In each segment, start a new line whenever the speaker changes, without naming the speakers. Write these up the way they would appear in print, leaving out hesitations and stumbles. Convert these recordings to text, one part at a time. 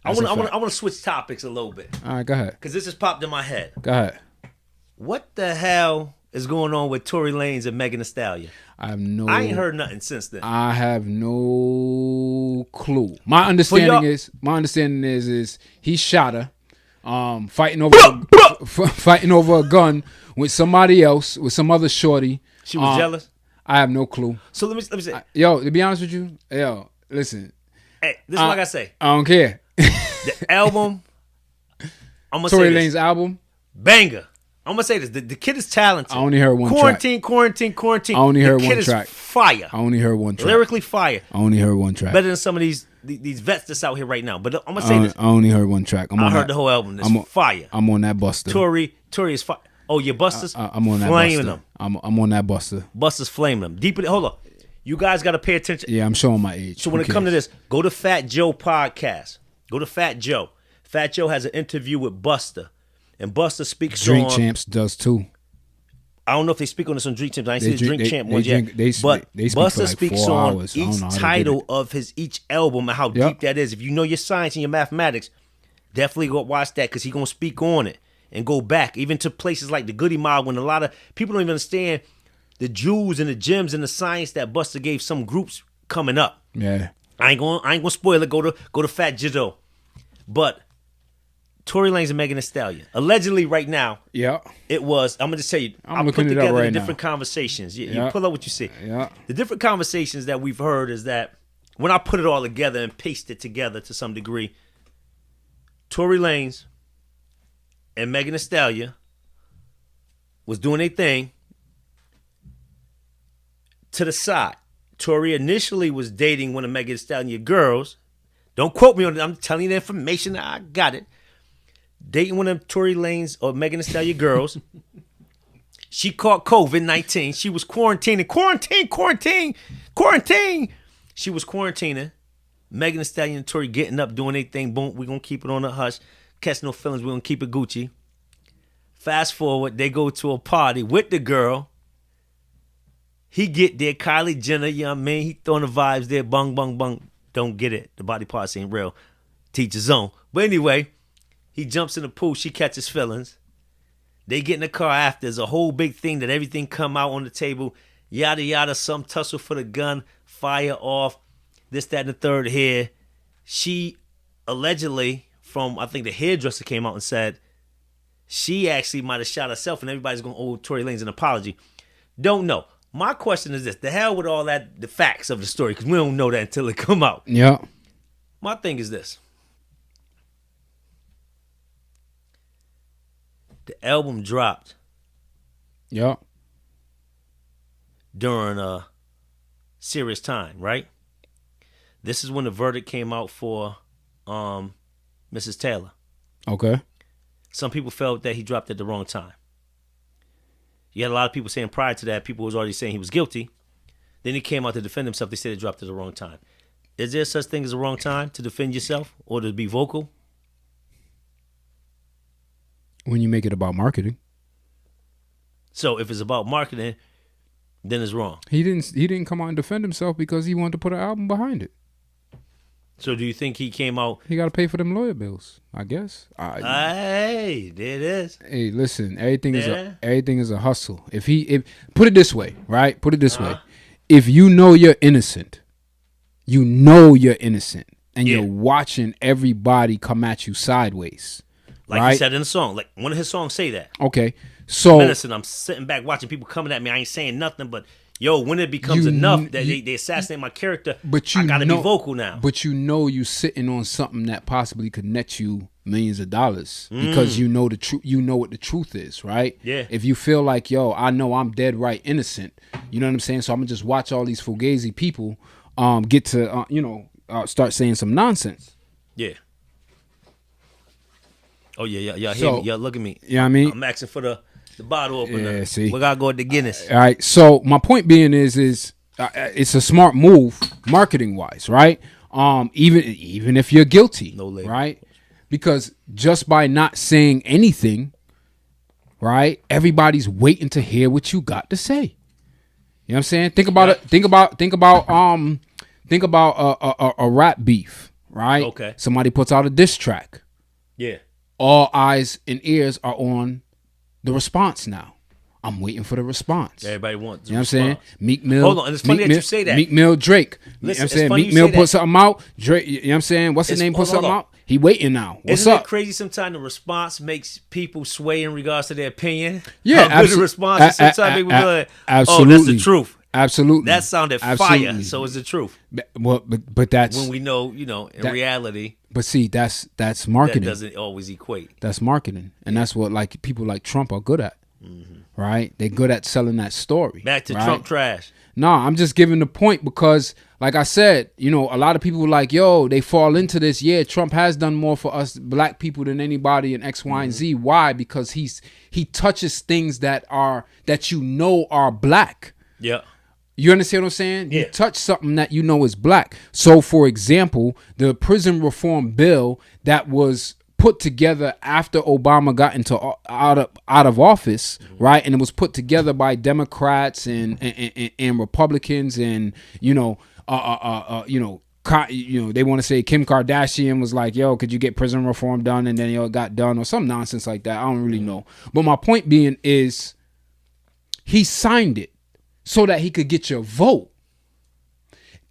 I want to switch topics a little bit.
All right, go ahead.
Because this has popped in my head.
Go ahead.
What the hell is going on with Tory Lanez and Megan Thee Stallion?
I
ain't heard nothing since then.
I have no clue. My understanding is he shot her, fighting over a gun with somebody else, with some other shorty.
She was jealous.
I have no clue.
So let me say,
to be honest with you, listen.
Hey, this is what I gotta say.
I don't care.
The album, I'm gonna
Tory
say this.
Lanez album,
banger. I'm gonna say this. The kid is talented.
I only heard one track.
Quarantine.
I only heard one
track.
track.
Is fire.
I only heard one track.
Lyrically fire.
I only heard one track.
Better than some of these vets that's out here right now. But I'm gonna say this.
I only heard one track.
I heard the whole album. It's fire.
I'm on that Buster.
Tory is fire. Oh, your Busters?
I'm on that
flaming
Buster.
them.
I'm on that Buster.
Busters flaming them. Deeper. Hold on. You guys got to pay attention.
Yeah, I'm showing my age.
So when it comes to this, go to Fat Joe Podcast. Go to Fat Joe. Fat Joe has an interview with Buster. And Buster speaks
Drink
on...
Champs does too.
I don't know if they speak on this on Drink Champs. I ain't seen the Drink Champ one yet.
But
Buster speaks on each title of each album and how deep that is. If you know your science and your mathematics, definitely go watch that because he's going to speak on it and go back even to places like the Goody Mob when a lot of people don't even understand the jewels and the gems and the science that Buster gave some groups coming up.
Yeah.
I ain't gonna spoil it. Go to Fat Joe. But Tory Lanez and Megan Thee Stallion. Allegedly right now, it was, I'm gonna just tell you, I put together the different conversations. You pull up what you see.
Yeah.
The different conversations that we've heard is that when I put it all together and paste it together to some degree, Tory Lanez and Megan Thee Stallion was doing their thing to the side. Tory initially was dating one of Megan Thee Stallion girls. Don't quote me on it. I'm telling you the information. I got it. Dating one of Tory Lanez or Megan Thee Stallion girls. She caught COVID-19. She was quarantining. Quarantine. She was quarantining. Megan Thee Stallion and Tory getting up, doing their thing. Boom, we're going to keep it on the hush. Catch no feelings. We're going to keep it Gucci. Fast forward, they go to a party with the girl. He get there, Kylie Jenner, you know what I mean? He throwing the vibes there, bung, bung, bung. Don't get it. The body parts ain't real. Teach his own. But anyway, he jumps in the pool. She catches feelings. They get in the car after. There's a whole big thing that everything come out on the table. Yada, yada, some tussle for the gun. Fire off. This, that, and the third here. She allegedly, from, I think the hairdresser came out and said, she actually might have shot herself and everybody's going to owe Tory Lanez an apology. Don't know. My question is this. The hell with all that, the facts of the story, because we don't know that until it come out.
Yeah.
My thing is this. The album dropped.
Yeah.
During a serious time, right? This is when the verdict came out for Mrs. Taylor.
Okay.
Some people felt that he dropped at the wrong time. You had a lot of people saying prior to that, people was already saying he was guilty. Then he came out to defend himself. They said it dropped at the wrong time. Is there such thing as a wrong time to defend yourself or to be vocal?
When you make it about marketing.
So if it's about marketing, then it's wrong.
He didn't come out and defend himself because he wanted to put an album behind it.
So do you think he came out?
He got to pay for them lawyer bills, I guess.
Hey, there it is.
Hey, listen, everything is a hustle. If put it this way, right? Put it this way. If you know you're innocent, and you're watching everybody come at you sideways.
Like
right?
he said in the song. Like one of his songs say that.
Okay. So
innocent, I'm sitting back watching people coming at me. I ain't saying nothing, but yo, when it becomes enough that they assassinate my character, I gotta be vocal now.
But you sitting on something that possibly could net you millions of dollars because you know the truth. You know what the truth is, right?
Yeah.
If you feel like, yo, I know I'm dead right innocent, you know what I'm saying? So I'm gonna just watch all these fugazi people get to start saying some nonsense.
Yeah. Oh yeah, y'all hear me? Y'all look at me.
Yeah, I mean,
I'm asking for the bottle opener.
Yeah, see,
we gotta go with the Guinness.
All right. So my point being is it's a smart move, marketing wise, right? Even if you're guilty,
no label,
right? Because just by not saying anything, right? Everybody's waiting to hear what you got to say. You know what I'm saying? Think about it. Think about a rap beef. right?
Okay.
Somebody puts out a diss track.
Yeah.
All eyes and ears are on the response now. I'm waiting for the response.
Everybody wants.
You know what I'm saying? Meek Mill.
Hold on, and it's funny that you say that.
Meek Mill, Drake.
Listen,
you know what I'm saying?
funny
Meek
you
Mill
say
put
that.
something out. Drake. You know what I'm saying? What's his name? Put something out. He waiting now. What's
Isn't
up?
it crazy sometimes the response makes people sway in regards to their opinion?
Yeah,
How good the response is. Sometimes people go like,
absolutely.
oh, that's the truth.
Absolutely.
That sounded fire, so it's the truth.
But that's
when we know, in reality.
But see, that's marketing.
That doesn't always equate.
That's marketing, and that's what like people like Trump are good at. Right? They're good at selling that story.
Back to
right?
Trump trash.
No, I'm just giving the point because, like I said, a lot of people were like, yo, they fall into this. Yeah, Trump has done more for us black people than anybody in X, Y, and Z. Why? Because he touches things that are black.
Yeah.
You understand what I'm saying?
Yeah.
You touch something that is black. So, for example, the prison reform bill that was put together after Obama got out of office, right? And it was put together by Democrats and Republicans, and they want to say Kim Kardashian was like, yo, could you get prison reform done? And then it got done or some nonsense like that. I don't really know. But my point being is he signed it so that he could get your vote.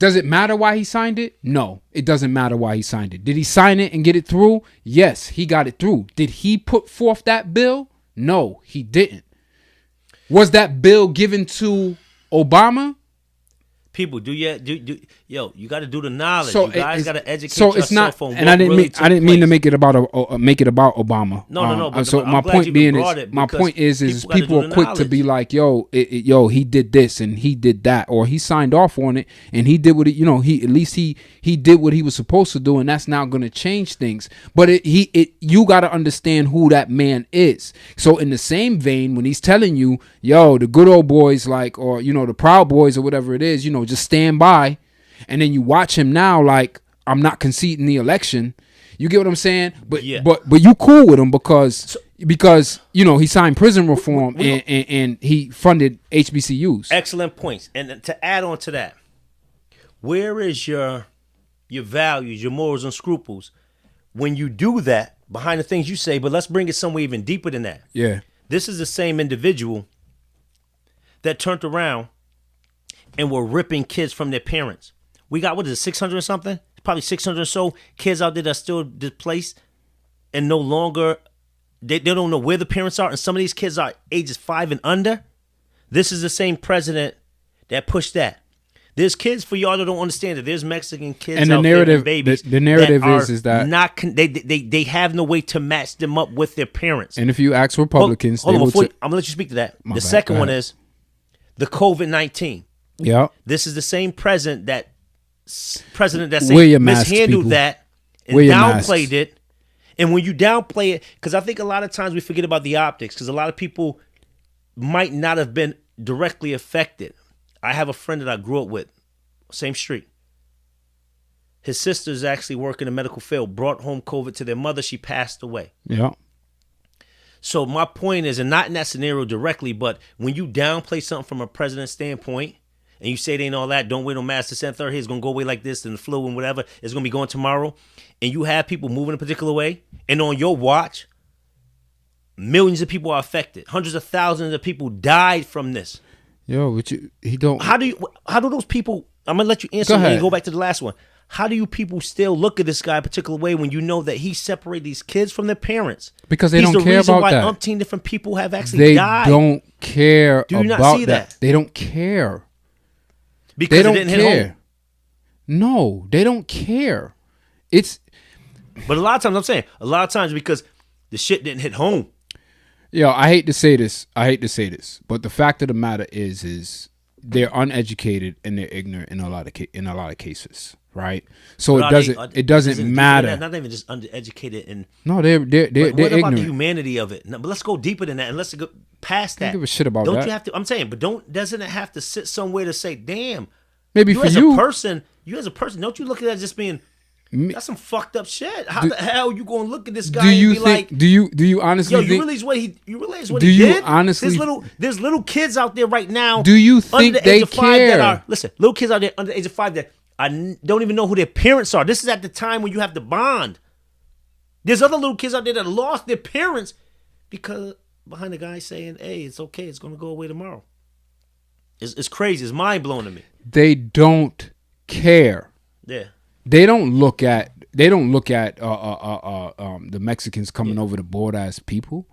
Does it matter why he signed it? No, it doesn't matter why he signed it. Did he sign it and get it through? Yes, he got it through. Did he put forth that bill? No, he didn't. Was that bill given to Obama?
People, you got to do the knowledge.
So
you guys got to educate
so
yourself
it's not,
on what
and I didn't
really
mean to make it about Obama.
No. But
so
I'm
my
glad
point
you
being
brought
is
it
my
because
point is
gotta
people
do
are
the
quick to be like, yo, he did this and he did that, or he signed off on it and he did what he did what he was supposed to do, and that's not going to change things. But you got to understand who that man is. So in the same vein, when he's telling you, yo, the good old boys, like, or the Proud Boys or whatever it is, just stand by. And then you watch him now, like, I'm not conceding the election. You get what I'm saying? But you cool with him because he signed prison reform and he funded HBCUs.
Excellent points. And to add on to that, where is your values, your morals and scruples when you do that behind the things you say? But let's bring it somewhere even deeper than that.
Yeah.
This is the same individual that turned around and were ripping kids from their parents. We got, 600 or something? Probably 600 or so kids out there that are still displaced and no longer, they don't know where the parents are. And some of these kids are ages 5 and under. This is the same president that pushed that. There's kids, for y'all that don't understand it, there's Mexican kids
and
out there and babies.
The narrative is that
not they have no way to match them up with their parents.
And if you ask Republicans,
I'm going to let you speak to that. The second one is the COVID-19.
Yeah.
This is the same president that mishandled that and downplayed it. And when you downplay it, because I think a lot of times we forget about the optics, because a lot of people might not have been directly affected. I have a friend that I grew up with, same street. His sister's actually working in the medical field, brought home COVID to their mother. She passed away.
Yeah.
So my point is, and not in that scenario directly, but when you downplay something from a president's standpoint, and you say it ain't all that, don't wear no mask, this and third, hey, it's going to go away like this, and the flu and whatever, it's going to be going tomorrow, and you have people moving a particular way, and on your watch, millions of people are affected. Hundreds of thousands of people died from this.
Yo, but he don't...
How do those people... I'm going to let you answer and go back to the last one. How do you people still look at this guy a particular way when you know that he separated these kids from their parents?
Because they don't care about that. He's the reason why
umpteen different people have actually died.
They don't care about that. Do you not see that? They don't care.
Because they didn't hit home.
No, they don't care.
But a lot of times because the shit didn't hit home.
Yo, I hate to say this, but the fact of the matter is they're uneducated and they're ignorant in a lot of cases, right? So it doesn't matter.
Not even just undereducated and
they're
what
ignorant.
About the humanity of it? No, but let's go deeper than that and let's go past that.
I don't give a shit about that.
Don't you have to? I'm saying, but doesn't it have to sit somewhere to say, damn?
Maybe for you
as a person, don't you look at that as just being that's some fucked up shit? How the hell you gonna look at this guy
and
be like?
Do you honestly?
You realize what he did?
Honestly?
There's little kids out there right now.
Do you think
under the
they
age of 5
care?
little kids out there under the age of 5 that don't even know who their parents are. This is at the time when you have to bond. There's other little kids out there that lost their parents because behind the guy saying, hey, it's okay. It's going to go away tomorrow. It's crazy. It's mind-blowing to me.
They don't care.
Yeah.
They don't look at the Mexicans coming over the border as people.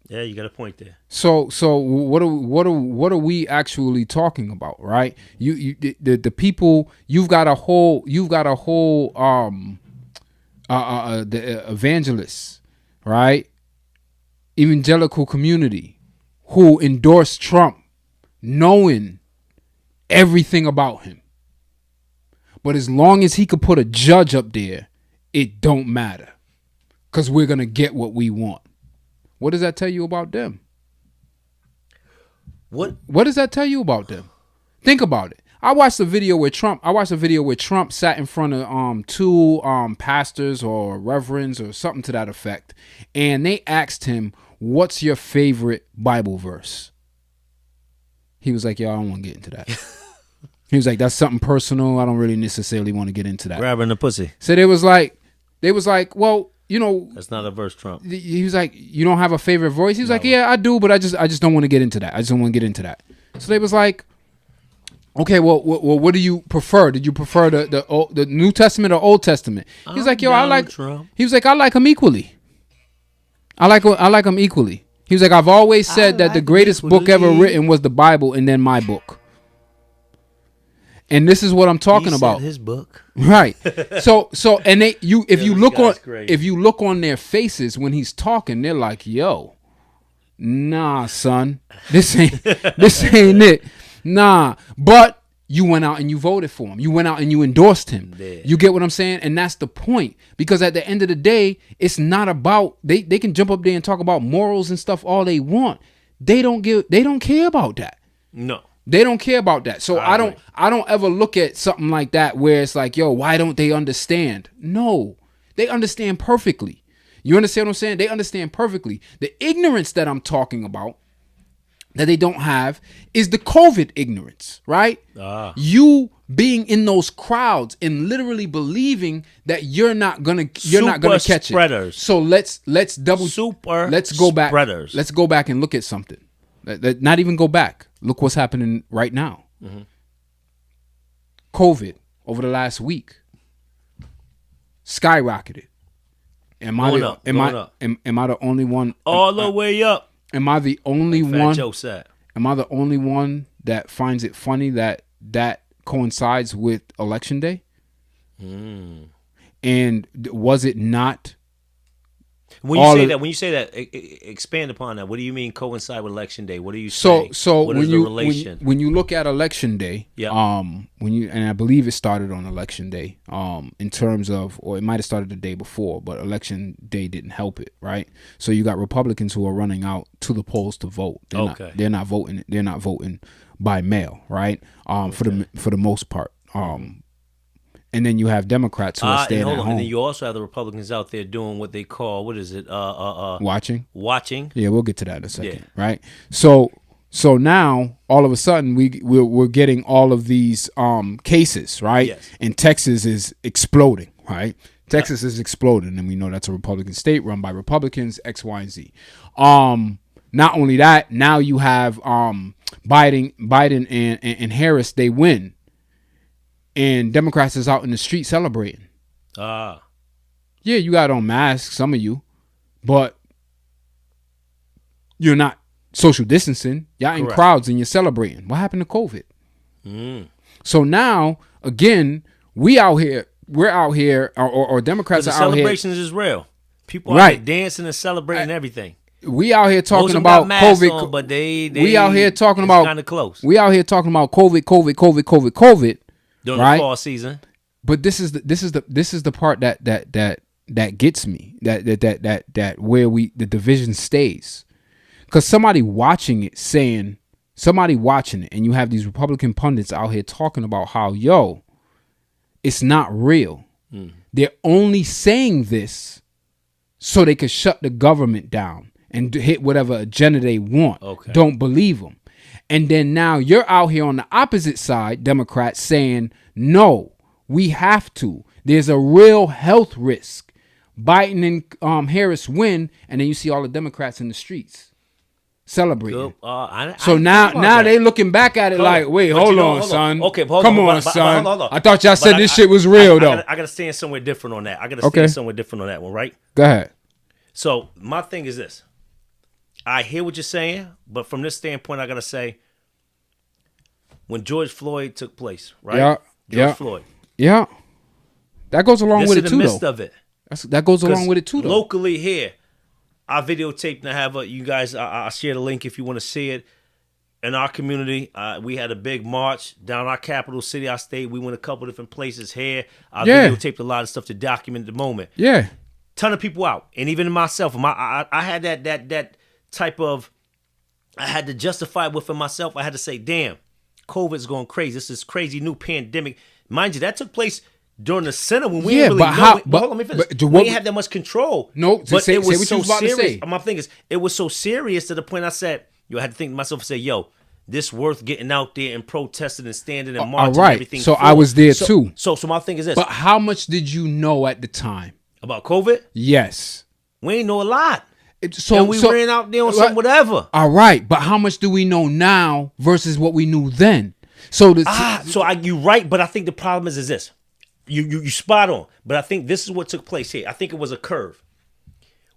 Yeah, you got a point there.
So what are we actually talking about, right? The people, you've got a whole the evangelists, right? Evangelical community who endorsed Trump knowing everything about him. But as long as he could put a judge up there, it don't matter. Because we're going to get what we want. What does that tell you about them? What does that tell you about them? Think about it. I watched a video where Trump sat in front of two pastors or reverends or something to that effect, and they asked him, "What's your favorite Bible verse?" He was like, "Yo, I don't want to get into that." He was like, "That's something personal. I don't really necessarily want to get into that."
Grabbing the pussy.
So they was like, "Well, you know,
that's not a verse, Trump."
He was like, "You don't have a favorite voice?" He was like, "Yeah, I do, but I just don't want to get into that. I just don't want to get into that." So they was like, "Okay, well, what do you prefer? Did you prefer the New Testament or Old Testament?" He was like, "Yo, I like Trump." He was like, "I like him equally. I like him equally." He was like, "I've always said that the greatest book ever written was the Bible, and then my book." And this is what I'm talking about.
His book,
right? So, and if you look on their faces when he's talking, they're like, "Yo, nah, son, this ain't it, nah." But you went out and you voted for him. You went out and you endorsed him. Yeah. You get what I'm saying? And that's the point. Because at the end of the day, it's not about they can jump up there and talk about morals and stuff all they want. They don't care about that.
No.
They don't care about that. So I don't ever look at something like that where it's like, yo, why don't they understand? No. They understand perfectly. You understand what I'm saying? They understand perfectly. The ignorance that I'm talking about that they don't have is the COVID ignorance, right? You being in those crowds and literally believing that you're not gonna catch spreaders. It. So let's go back.
Spreaders.
Let's go back and look at something. Not even go back. Look what's happening right now. Mm-hmm. COVID over the last week skyrocketed. Am I the only one?
All the way up.
Am I the only one?
Joe said.
Am I the only one that finds it funny that coincides with Election Day? Mm. And was it not?
When you say that, expand upon that. What do you mean coincide with Election Day? What are you saying?
So
what is the relation?
When you look at Election Day,
yep.
And I believe it started on Election Day, in terms of, or it might have started the day before, but Election Day didn't help it, right? So you got Republicans who are running out to the polls to vote. They're not voting. They're not voting by mail, right? For the most part. And then you have Democrats who are staying at home.
And then you also have the Republicans out there doing what they call, what is it?
Watching.
Yeah,
we'll get to that in a second, right? So now all of a sudden we're getting all of these cases, right? Yes. And Texas is exploding, right? Texas is exploding, and we know that's a Republican state run by Republicans, X, Y, and Z. Not only that, now you have Biden and Harris, they win. And Democrats is out in the street celebrating. Yeah, you got on masks, some of you, but you're not social distancing. Y'all in crowds and you're celebrating. What happened to COVID? Mm. So now, again, we're out here, or Democrats are out here.
The celebrations is real. People are dancing and celebrating everything.
We out here talking about COVID,
on, but
we out here talking about
kind of close.
We out here talking about COVID.
During the fall season,
but this is the part that gets me, that where the division stays, because somebody watching it, and you have these Republican pundits out here talking about how it's not real. Mm. They're only saying this so they could shut the government down and hit whatever agenda they want. Okay. Don't believe them. And then now you're out here on the opposite side, Democrats, saying, no, we have to. There's a real health risk. Biden and Harris win, and then you see all the Democrats in the streets celebrating. So now they looking back at it like, wait, hold on, son.
Okay,
come on, son. I thought y'all said this shit was real, though.
I gotta stand somewhere different on that. I gotta stand somewhere different on that one, right?
Go ahead.
So my thing is this. I hear what you're saying, but from this standpoint, I gotta say, when George Floyd took place, right? George Floyd.
Yeah. That goes along with it, too, though. This is in the midst
of it.
That goes along with it, too, though.
Locally here, I videotaped and I have you guys, I'll share the link if you want to see it. In our community, we had a big march down our capital city, our state. We went a couple different places here. I videotaped a lot of stuff to document the moment.
Yeah.
Ton of people out. And even myself, I had that type of, I had to justify it within myself. I had to say, damn, COVID's going crazy. This is crazy new pandemic. Mind you, that took place during the center when we didn't really know. But hold on, let me finish. We didn't have that much control.
No,
but
say
it was
what
so
you was about
serious.
to say.
My thing is, it was so serious to the point I said, I had to think to myself and say, yo, this worth getting out there and protesting and standing and marching and everything.
So I was there too.
So my thing is this.
But how much did you know at the time?
About COVID?
Yes.
We ain't know a lot.
So
we ran out there on some whatever.
All right, but how much do we know now versus what we knew then? So
you're right, but I think the problem is this. You spot on, but I think this is what took place here. I think it was a curve.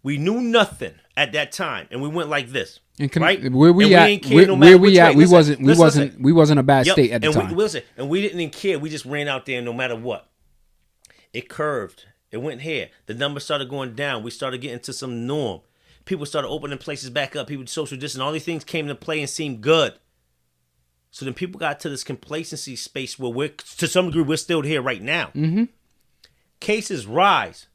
We knew nothing at that time, and we went like this. Right?
Where we at? We wasn't a bad state at the time.
And we didn't even care. We just ran out there no matter what. It curved. It went here. The numbers started going down. We started getting to some norm. People started opening places back up. People social distance. All these things came into play and seemed good. So then people got to this complacency space where we're, to some degree, we're still here right now.
Mm-hmm.
Cases rise.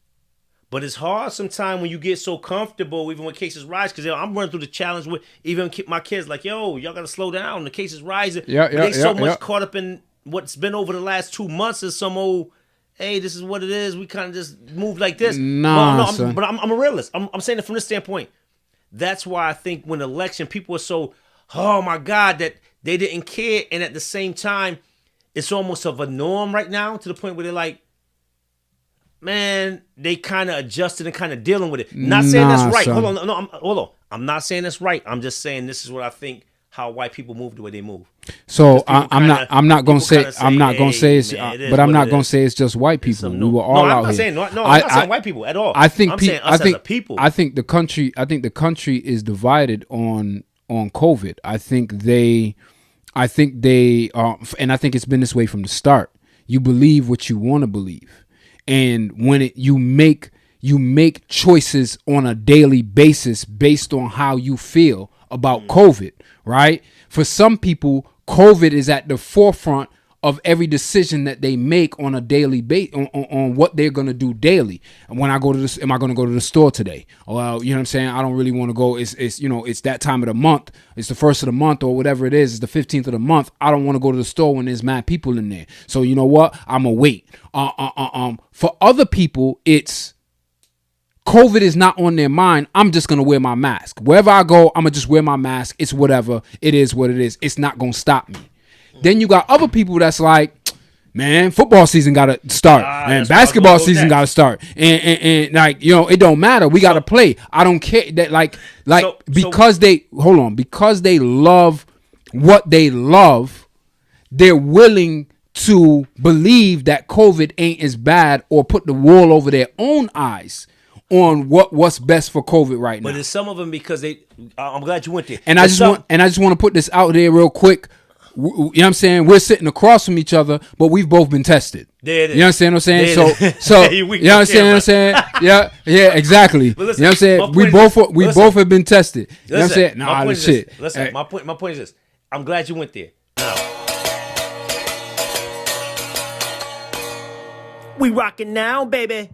But it's hard sometimes when you get so comfortable, even when cases rise, because I'm running through the challenge with even my kids, like, yo, y'all got to slow down. The cases rising. They so much caught up in what's been over the last 2 months is some old, hey, this is what it is. We kind of just move like this. But I'm a realist. I'm saying it from this standpoint. That's why I think when election, people are so, oh my God, that they didn't care. And at the same time, it's almost of a norm right now to the point where they're like, man, they kind of adjusted and kind of dealing with it. Not saying that's right.
Son.
Hold on. I'm not saying that's right. I'm just saying this is what I think how white people move the way they move.
So I'm not gonna say it's just white people. We were all out here.
I'm not saying white people at all.
I'm saying us
as a people.
I think the country is divided on COVID. I think they and I think it's been this way from the start. You believe what you want to believe. And when you make choices on a daily basis based on how you feel about COVID, right? For some people, COVID is at the forefront of every decision that they make on a daily basis, on what they're going to do daily. And when I go to this, am I going to go to the store today? Well, you know what I'm saying? I don't really want to go. It's that time of the month. It's the first of the month or whatever it is. It's the 15th of the month. I don't want to go to the store when there's mad people in there. So you know what? I'm going to wait. For other people, it's COVID is not on their mind. I'm just going to wear my mask. Wherever I go, I'm going to just wear my mask. It's whatever. It is what it is. It's not going to stop me. Then you got other people that's like, man, football season got to start and basketball season got to start. And like, you know, it don't matter. We got to play. I don't care that because they love what they love, they're willing to believe that COVID ain't as bad or put the wool over their own eyes on what's best for COVID right now.
But there's some of them because I'm glad you went there.
And I just want to put this out there real quick. You know what I'm saying? We're sitting across from each other, but we've both been tested.
There it is.
You understand what I'm saying? So you know what I'm saying? Yeah, exactly. Listen, you know what I'm saying? We both have been tested. You know what I'm saying? Nah, shit.
Listen, my point is this. I'm glad you went there. We rocking now, baby.